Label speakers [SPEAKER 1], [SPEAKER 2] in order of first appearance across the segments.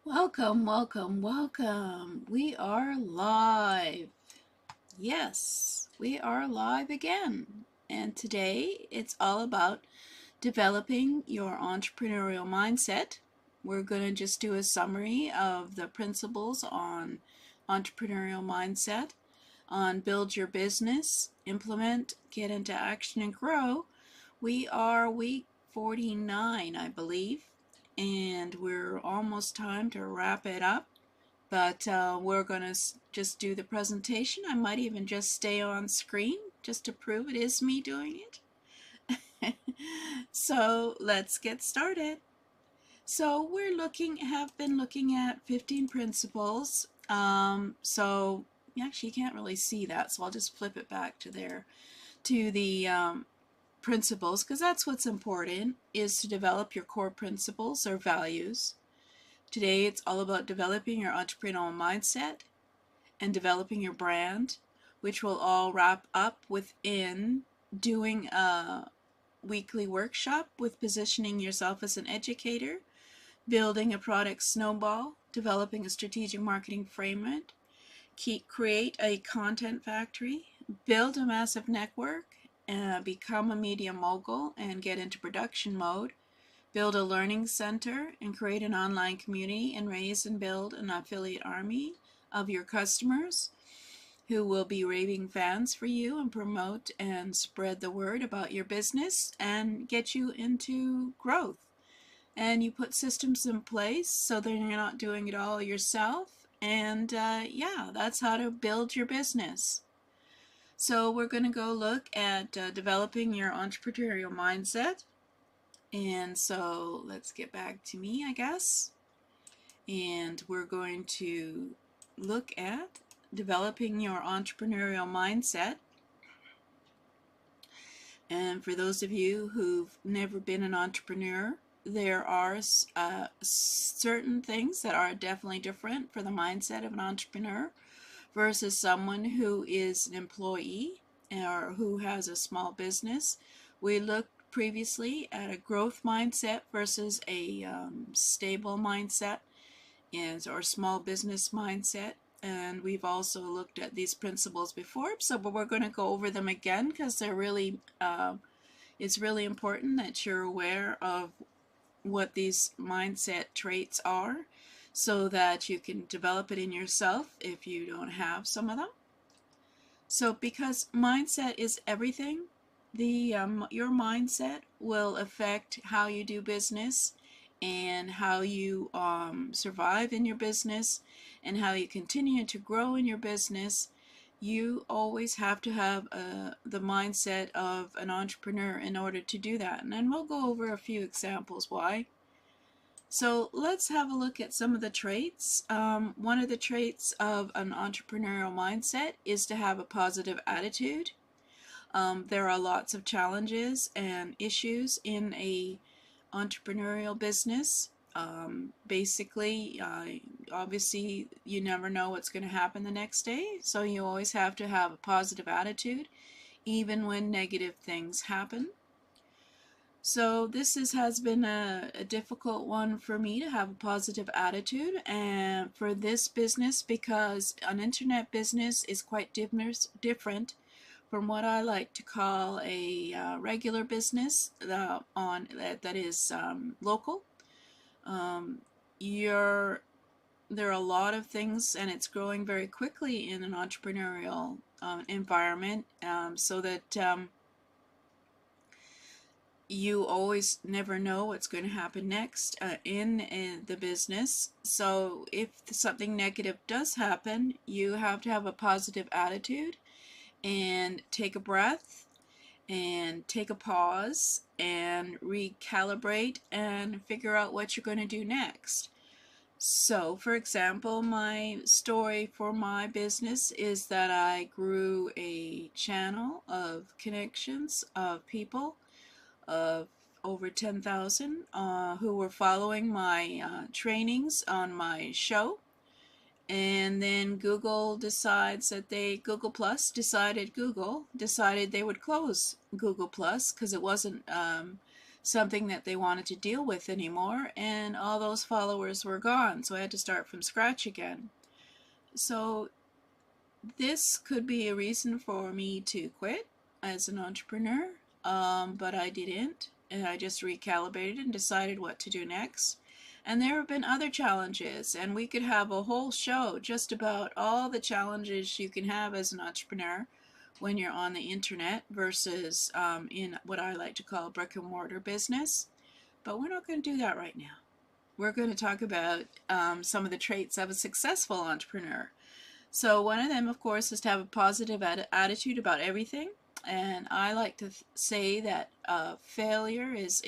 [SPEAKER 1] Welcome, welcome, welcome. We are live. Yes, we are live again. And today it's all about developing your entrepreneurial mindset. We're going to just do a summary of the principles on entrepreneurial mindset, on build your business, implement, get into action, and grow. We are week 49, I believe, and we're almost time to wrap it up. But we're going to just do the presentation. I might even just stay on screen just to prove it is me doing it. So let's get started. So have been looking at 15 principles. So actually you can't really see that, so I'll just flip it back to there, to the principles, because that's what's important, is to develop your core principles or values. Today it's all about developing your entrepreneurial mindset and developing your brand, which will all wrap up within doing a weekly workshop with positioning yourself as an educator, building a product snowball, developing a strategic marketing framework, create a content factory, build a massive network, become a media mogul and get into production mode, build a learning center and create an online community, and raise and build an affiliate army of your customers who will be raving fans for you and promote and spread the word about your business and get you into growth. And you put systems in place so that you're not doing it all yourself. And yeah, that's how to build your business. So we're going to go look at developing your entrepreneurial mindset. And so let's get back to me, I guess. And we're going to look at developing your entrepreneurial mindset. And for those of you who've never been an entrepreneur, there are certain things that are definitely different for the mindset of an entrepreneur versus someone who is an employee or who has a small business. We looked previously at a growth mindset versus a stable mindset or small business mindset. And we've also looked at these principles before, but we're going to go over them again because they're really, it's really important that you're aware of what these mindset traits are so that you can develop it in yourself if you don't have some of them. So because mindset is everything, your mindset will affect how you do business and how you survive in your business and how you continue to grow in your business. You always have to have the mindset of an entrepreneur in order to do that. And then we'll go over a few examples why. So let's have a look at some of the traits. One of the traits of an entrepreneurial mindset is to have a positive attitude. There are lots of challenges and issues in a entrepreneurial business. Basically, obviously, you never know what's going to happen the next day, so you always have to have a positive attitude, even when negative things happen. So this has been a difficult one for me to have a positive attitude, and for this business, because an internet business is quite different from what I like to call a regular business that is local. There are a lot of things, and it's growing very quickly in an entrepreneurial environment, so that you always never know what's going to happen next in the business. So if something negative does happen, you have to have a positive attitude and take a breath and take a pause and recalibrate and figure out what you're going to do next. So, for example, my story for my business is that I grew a channel of connections of people of over 10,000 who were following my trainings on my show. And then Google decides that Google decided they would close Google Plus because it wasn't something that they wanted to deal with anymore, and all those followers were gone, so I had to start from scratch again. So this could be a reason for me to quit as an entrepreneur, but I didn't, and I just recalibrated and decided what to do next. And there have been other challenges, and we could have a whole show just about all the challenges you can have as an entrepreneur when you're on the internet versus in what I like to call brick and mortar business. But we're not going to do that right now. We're going to talk about some of the traits of a successful entrepreneur. So one of them, of course, is to have a positive attitude about everything. And I like to say that failure is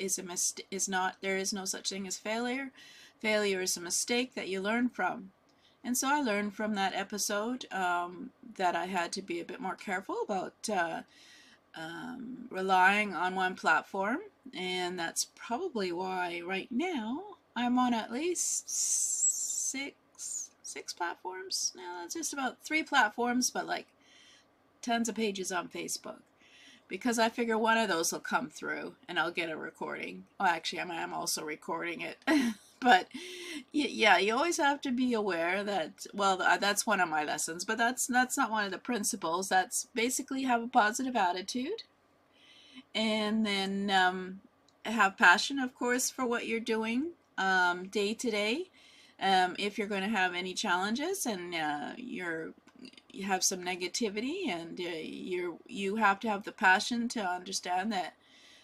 [SPEAKER 1] not, there is no such thing as failure. Failure is a mistake that you learn from. And so I learned from that episode that I had to be a bit more careful about relying on one platform. And that's probably why right now I'm on at least six platforms. No, it's just about 3 platforms, but like tons of pages on Facebook. Because I figure one of those will come through and I'll get a recording. Well, actually, I'm also recording it. But yeah, you always have to be aware that, well, that's one of my lessons, but that's not one of the principles. That's basically have a positive attitude, and then have passion, of course, for what you're doing day to day. If you're going to have any challenges and you have some negativity, and you have to have the passion to understand that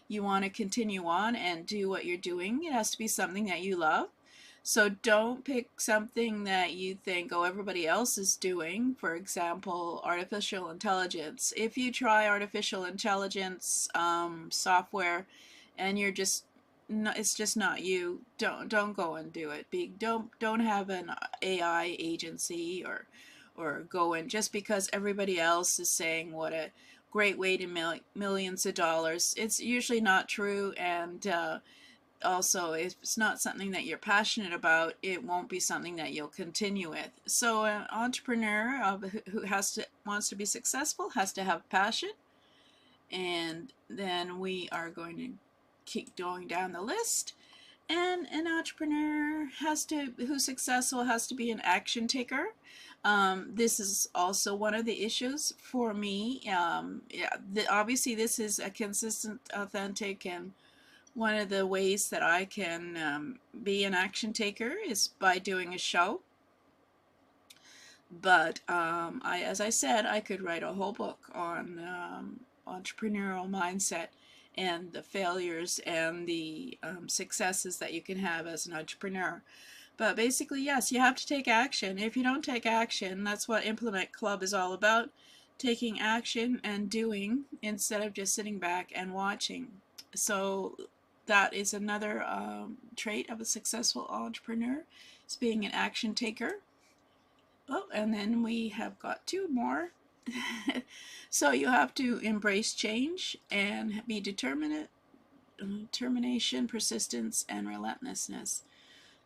[SPEAKER 1] you want to continue on and do what you're doing. It has to be something that you love. So don't pick something that you think, oh, everybody else is doing. For example, artificial intelligence. If you try artificial intelligence software and you're just it's just not you, don't go and do it. Don't have an AI agency or go in just because everybody else is saying what a great way to millions of dollars. It's usually not true, and also, if it's not something that you're passionate about, it won't be something that you'll continue with. So an entrepreneur who wants to be successful has to have passion, and then we are going to keep going down the list. And an entrepreneur who's successful has to be an action taker. This is also one of the issues for me. Obviously, this is a consistent, authentic, and one of the ways that I can be an action taker is by doing a show. But as I said, I could write a whole book on entrepreneurial mindset and the failures and the successes that you can have as an entrepreneur. But basically, yes, you have to take action. If you don't take action, that's what Implement Club is all about, taking action and doing instead of just sitting back and watching. So that is another trait of a successful entrepreneur, is being an action taker. Oh, and then we have got 2 more. So you have to embrace change and be determination, persistence, and relentlessness.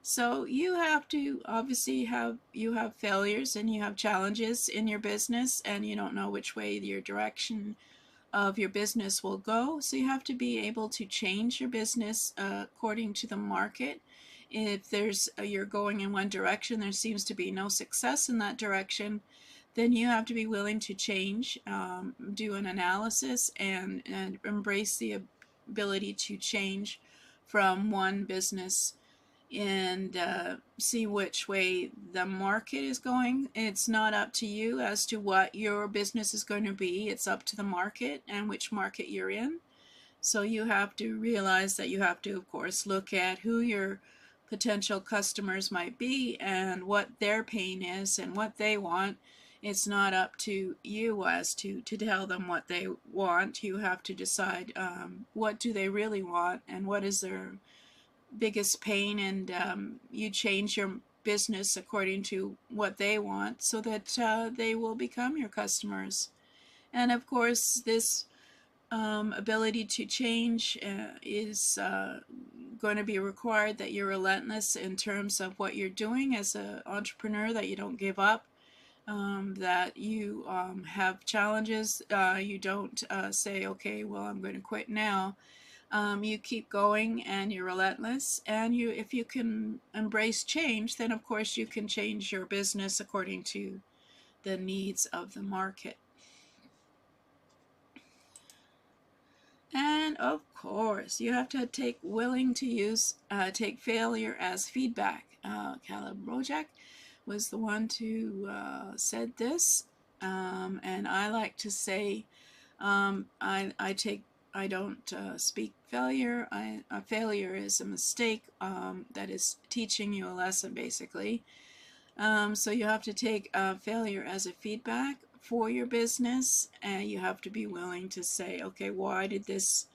[SPEAKER 1] So you have to obviously have failures and you have challenges in your business, and you don't know which way your direction of your business will go. So you have to be able to change your business according to the market. If you're going in one direction, there seems to be no success in that direction, then you have to be willing to change, do an analysis, and embrace the ability to change from one business and see which way the market is going. It's not up to you as to what your business is going to be. It's up to the market and which market you're in. So you have to realize that you have to, of course, look at who your potential customers might be and what their pain is and what they want. It's not up to you as to tell them what they want. You have to decide what do they really want and what is their biggest pain, and you change your business according to what they want so that they will become your customers. And of course, this ability to change is going to be required, that you're relentless in terms of what you're doing as an entrepreneur, that you don't give up, that you have challenges. You don't say, okay, well, I'm going to quit now. you keep going and you're relentless, and if you can embrace change, then of course you can change your business according to the needs of the market. And of course, you have to take failure as feedback. Caleb Rojak was the one who said this, and I like to say, I don't speak failure. A failure is a mistake that is teaching you a lesson, basically. So you have to take failure as a feedback for your business, and you have to be willing to say, okay, why did this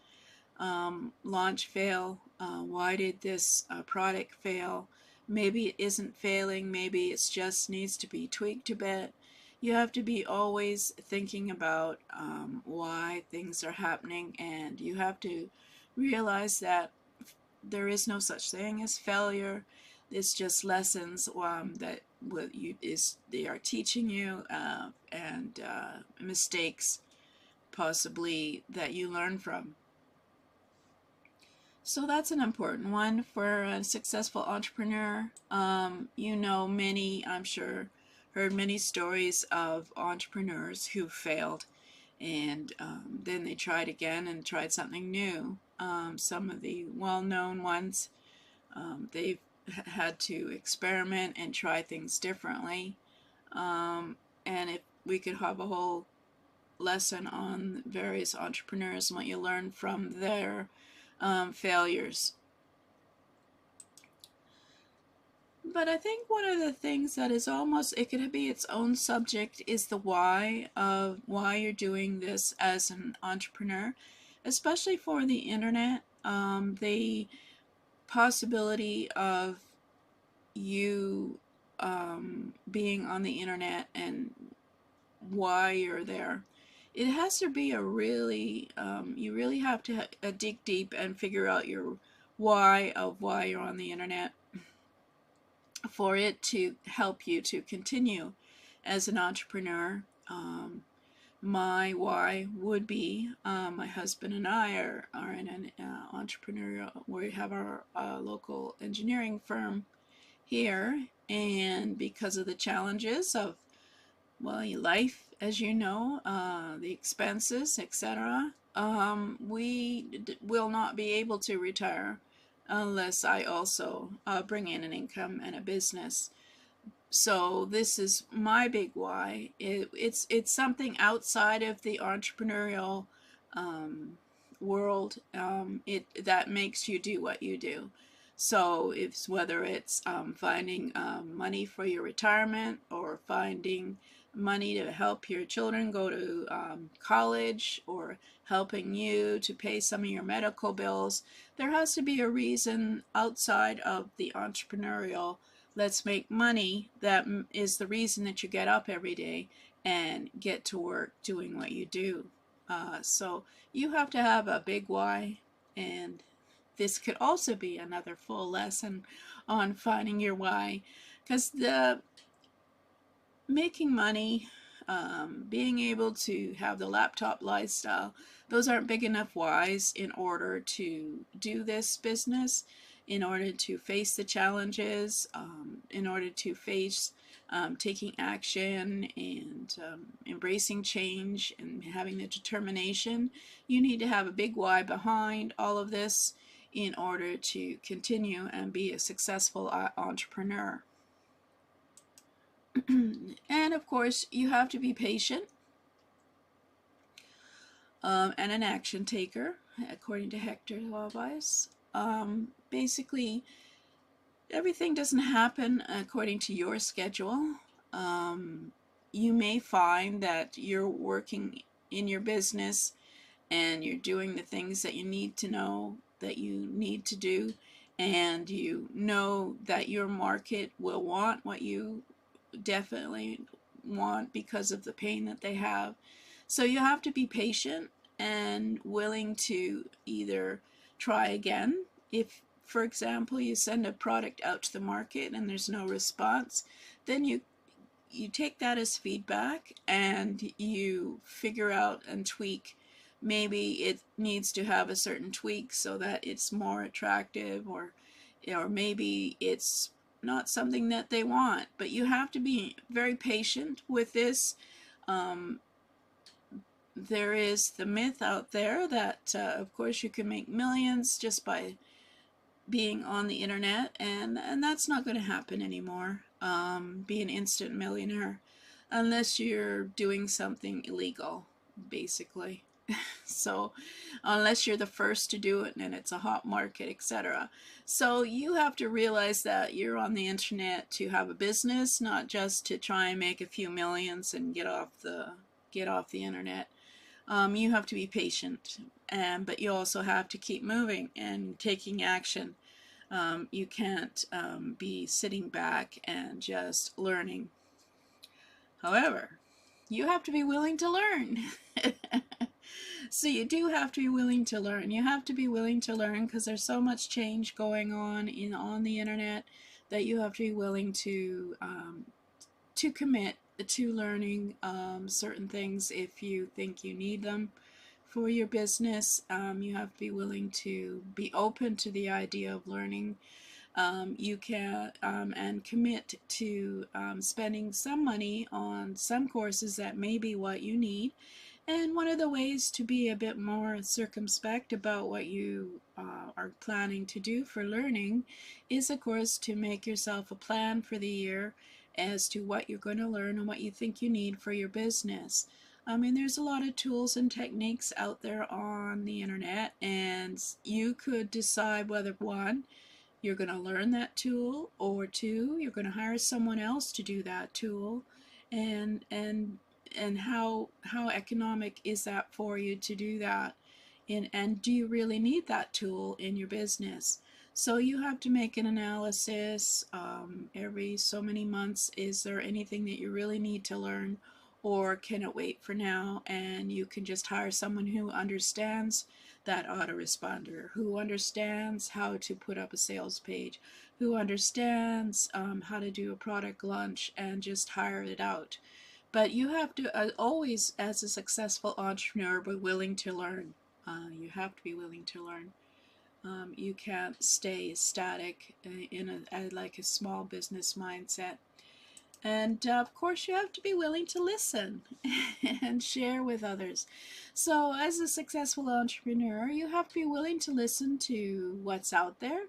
[SPEAKER 1] launch fail? Why did this product fail? Maybe it isn't failing, maybe it just needs to be tweaked a bit. You have to be always thinking about why things are happening, and you have to realize that there is no such thing as failure. It's just lessons that they are teaching you, and mistakes possibly that you learn from. So that's an important one for a successful entrepreneur. I'm sure, heard many stories of entrepreneurs who failed, and then they tried again and tried something new. Some of the well-known ones, they've had to experiment and try things differently. And if we could have a whole lesson on various entrepreneurs and what you learn from their failures. But I think one of the things that is it could be its own subject, is the why of why you're doing this as an entrepreneur, especially for the internet. The possibility of you being on the internet and why you're there. It has to be you really have to dig deep and figure out your why of why you're on the internet for it to help you to continue as an entrepreneur. My why would be my husband and I are in an entrepreneurial, we have our local engineering firm here, and because of the challenges of life, as you know, the expenses, etc., we will not be able to retire unless I also bring in an income and a business. So this is my big why. It's something outside of the entrepreneurial world. That makes you do what you do. So whether it's finding money for your retirement, or finding money to help your children go to college, or helping you to pay some of your medical bills, there has to be a reason outside of the entrepreneurial let's make money that is the reason that you get up every day and get to work doing what you do. So you have to have a big why, and this could also be another full lesson on finding your why, because the making money, being able to have the laptop lifestyle, those aren't big enough whys in order to do this business, in order to face the challenges, in order to face taking action and embracing change and having the determination. You need to have a big why behind all of this in order to continue and be a successful entrepreneur. And of course, you have to be patient and an action taker, according to Hector Lovais. Basically, everything doesn't happen according to your schedule. You may find that you're working in your business and you're doing the things that you need to know that you need to do, and you know that your market will want what you definitely want because of the pain that they have. So you have to be patient and willing to either try again. If, for example, you send a product out to the market and there's no response, then you take that as feedback and you figure out and tweak maybe it needs to have a certain tweak so that it's more attractive, or maybe it's not something that they want. But you have to be very patient with this. Um, there is the myth out there that, of course, you can make millions just by being on the internet, and that's not going to happen anymore. Be an instant millionaire unless you're doing something illegal, basically. So unless you're the first to do it and it's a hot market, etc. So you have to realize that you're on the internet to have a business, not just to try and make a few millions and get off the internet. You have to be patient, but you also have to keep moving and taking action. You can't be sitting back and just learning. However, you have to be willing to learn. So you do have to be willing to learn. You have to be willing to learn because there's so much change going on the internet that you have to be willing to commit to learning certain things if you think you need them for your business. You have to be willing to be open to the idea of learning. You can and commit to spending some money on some courses that may be what you need. And one of the ways to be a bit more circumspect about what you are planning to do for learning is, of course, to make yourself a plan for the year as to what you're going to learn and what you think you need for your business. I mean, there's a lot of tools and techniques out there on the internet, and you could decide whether, one, you're going to learn that tool, or two, you're going to hire someone else to do that tool, and how economic is that for you to do that, and do you really need that tool in your business? So you have to make an analysis every so many months. Is there anything that you really need to learn, or can it wait for now and you can just hire someone who understands that autoresponder, who understands how to put up a sales page, who understands how to do a product launch, and just hire it out? But you have to always, as a successful entrepreneur, be willing to learn. You have to be willing to learn. You can't stay static in like a small business mindset. And of course, you have to be willing to listen and share with others. So, as a successful entrepreneur, you have to be willing to listen to what's out there,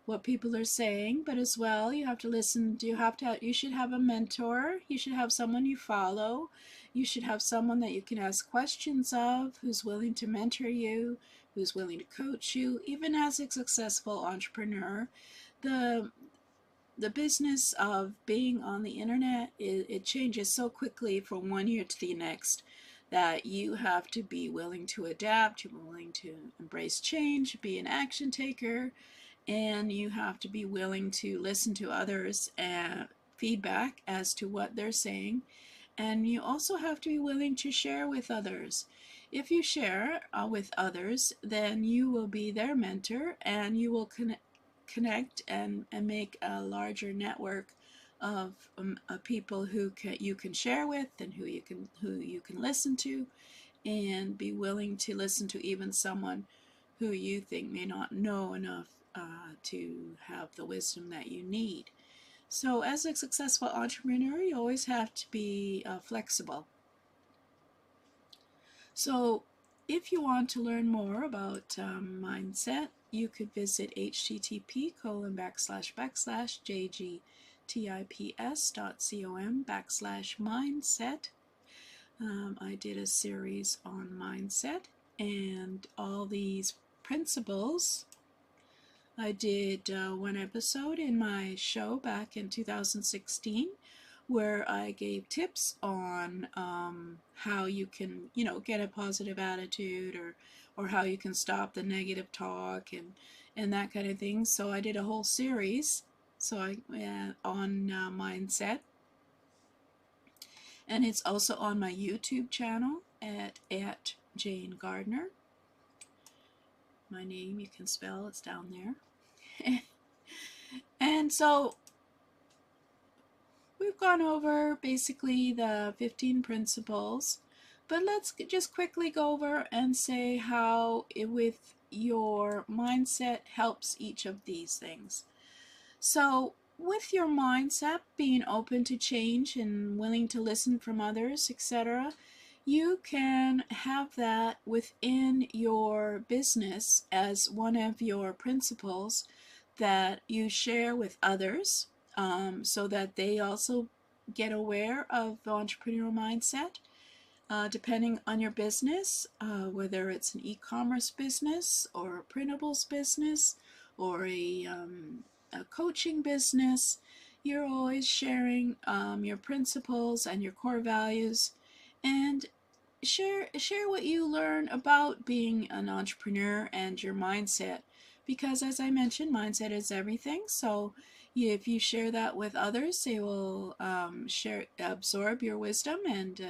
[SPEAKER 1] what people are saying, but as well, you have to listen. You should have a mentor. You should have someone you follow. You should have someone that you can ask questions of, who's willing to mentor you, who's willing to coach you. Even as a successful entrepreneur, the the business of being on the internet, it changes so quickly from one year to the next that you have to be willing to adapt, you're willing to embrace change, be an action taker, and you have to be willing to listen to others and feedback as to what they're saying. And you also have to be willing to share with others. If you share with others, then you will be their mentor, and you will connect and make a larger network of people who you can share with, and who you can listen to, and be willing to listen to even someone who you think may not know enough to have the wisdom that you need. So as a successful entrepreneur, you always have to be flexible. So if you want to learn more about mindset, you could visit http://jgtips.com/mindset. I did a series on mindset and all these principles. I did one episode in my show back in 2016 where I gave tips on how you can, get a positive attitude, or how you can stop the negative talk, and that kind of thing. So I did a whole series on mindset, and it's also on my YouTube channel at Jane Gardner. My name you can spell, it's down there. And so we've gone over basically the 15 principles, But let's just quickly go over and say how with your mindset helps each of these things. So, with your mindset being open to change and willing to listen from others, etc., you can have that within your business as one of your principles that you share with others, so that they also get aware of the entrepreneurial mindset. Depending on your business, whether it's an e-commerce business or a printables business or a coaching business, you're always sharing your principles and your core values, and share what you learn about being an entrepreneur and your mindset, because as I mentioned, mindset is everything. So if you share that with others, they will absorb your wisdom, and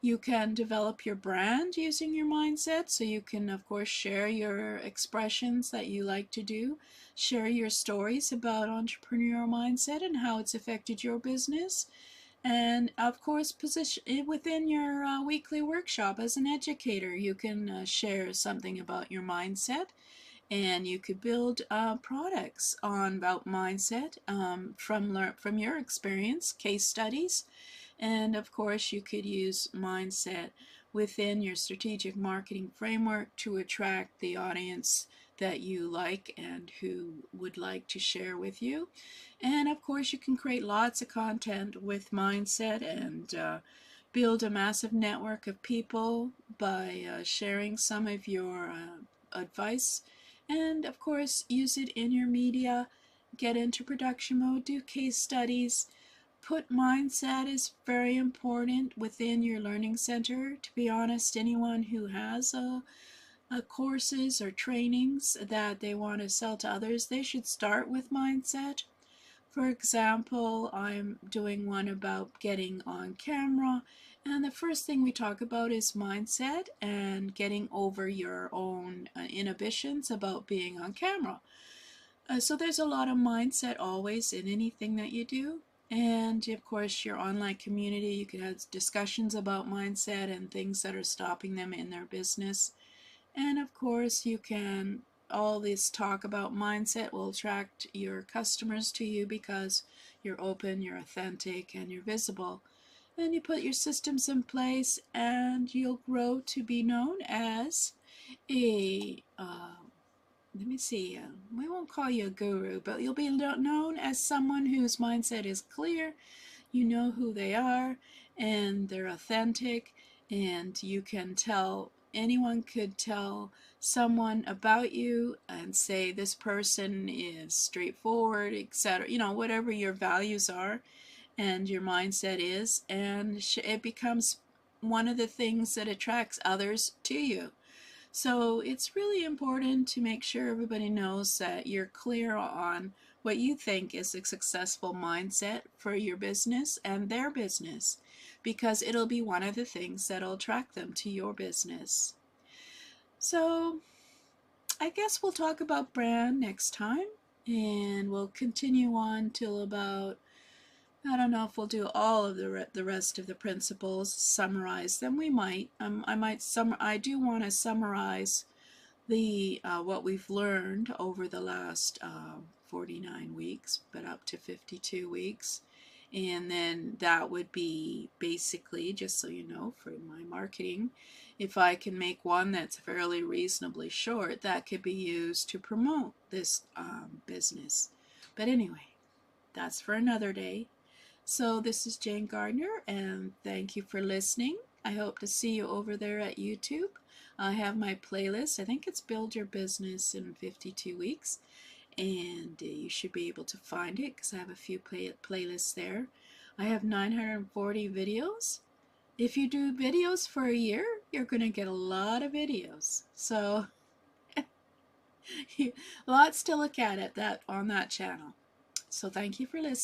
[SPEAKER 1] you can develop your brand using your mindset. So you can, of course, share your expressions that you like to do, share your stories about entrepreneurial mindset and how it's affected your business, and of course, position within your weekly workshop as an educator, you can share something about your mindset, and you could build products on about mindset, from your experience, case studies, and of course, you could use mindset within your strategic marketing framework to attract the audience that you like and who would like to share with you. And of course, you can create lots of content with mindset and build a massive network of people by sharing some of your advice. And of course, use it in your media, get into production mode, do case studies. Put mindset is very important within your learning center. To be honest, anyone who has courses or trainings that they want to sell to others, they should start with mindset. For example, I'm doing one about getting on camera, and the first thing we talk about is mindset and getting over your own inhibitions about being on camera. So there's a lot of mindset always in anything that you do. And of course, your online community, you can have discussions about mindset and things that are stopping them in their business. And of course, you can, all this talk about mindset will attract your customers to you because you're open, you're authentic, and you're visible. And you put your systems in place, and you'll grow to be known as a let me see, we won't call you a guru, but you'll be known as someone whose mindset is clear. You know who they are, and they're authentic, and you can tell, anyone could tell someone about you and say this person is straightforward, etc. You know, whatever your values are and your mindset is, and it becomes one of the things that attracts others to you. So it's really important to make sure everybody knows that you're clear on what you think is a successful mindset for your business and their business, because it'll be one of the things that'll attract them to your business. So I guess we'll talk about brand next time, and we'll continue on till about, I don't know if we'll do all of the rest of the principles, summarize them. We might. I do want to summarize the what we've learned over the last 49 weeks, but up to 52 weeks. And then that would be basically, just so you know, for my marketing, if I can make one that's fairly reasonably short, that could be used to promote this business. But anyway, that's for another day. So this is Jane Gardner, and thank you for listening. I hope to see you over there at YouTube. I have my playlist. I think it's Build Your Business in 52 Weeks, and you should be able to find it because I have a few playlists there. I have 940 videos. If you do videos for a year, you're going to get a lot of videos. So lots to look at on that channel. So thank you for listening.